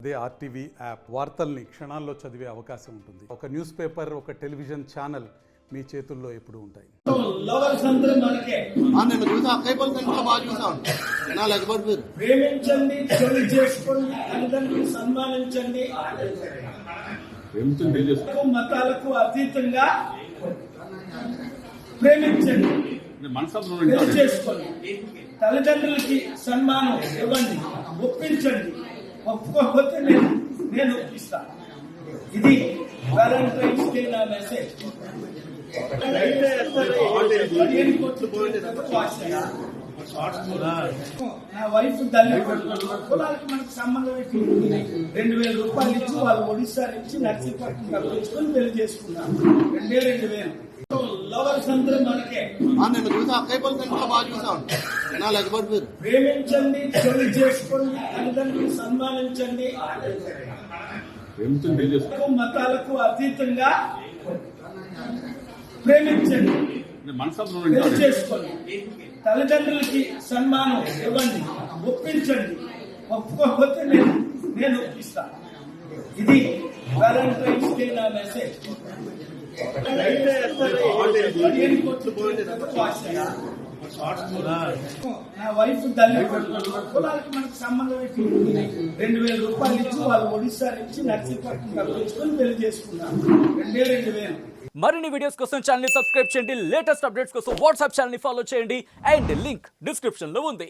అదే RTV app వార్తల్ని క్షణాల్లో చదివే అవకాశం ఉంటుంది. ఒక న్యూస్ పేపర్, ఒక టెలివిజన్ ఛానల్ మీ చేతుల్లో ఎప్పుడూ ఉంటాయి. ప్రేమించండి, పెళ్లి చేసుకోండి, తల్లిదండ్రులు సన్మానించండి, మతాలకు అతీతంగా ప్రేమించండి, పెళ్లి చేసుకోండి, తల్లిదండ్రులకి సన్మానం ఇవ్వండి, ఒప్పించండి. ఒప్పుకోకపోతే నేను ఒప్పిస్తాను. ఇది వ్యాలంటైన్స్ డే నా మెసేజ్. నా వైఫ్ కులాలకు మనకు సంబంధం 2,000 రూపాయలు ఇచ్చి వాళ్ళు ఒడిశా నుంచి నర్సీపట్నం రప్పించుకొని పెళ్లి చేసుకున్నాను. 2,000 లవర్స్ అందరూ మనకే. ప్రేమించండి, పెళ్లి చేసుకోండి, తల్లిదండ్రులు సన్మానించండి, మతాలకు అతీతంగా ప్రేమించండి, పెళ్లి చేసుకోండి, తల్లిదండ్రులకి సన్మానం ఇవ్వండి, ఒప్పించండి. ఒప్పుకోకపోతే నేను ఒప్పిస్తాను. ఇది వ్యాలంటైన్స్ డే నా మెసేజ్. నా వైఫ్ కులాలకు మనకు సంబంధం 2,000 రూపాయలు ఇచ్చి వాళ్ళు ఒడిశా నుంచి నర్సీపట్నం రప్పించుకొని పెళ్లి చేసుకున్నాను. 2,000 మరిన్ని వీడియోస్ కోసం ఛానల్ ని సబ్స్క్రైబ్ చేయండి. లేటెస్ట్ అప్డేట్స్ కోసం వాట్సాప్ ఛానల్ ని ఫాలో చేయండి. అండ్ లింక్ డిస్క్రిప్షన్ లో ఉంది.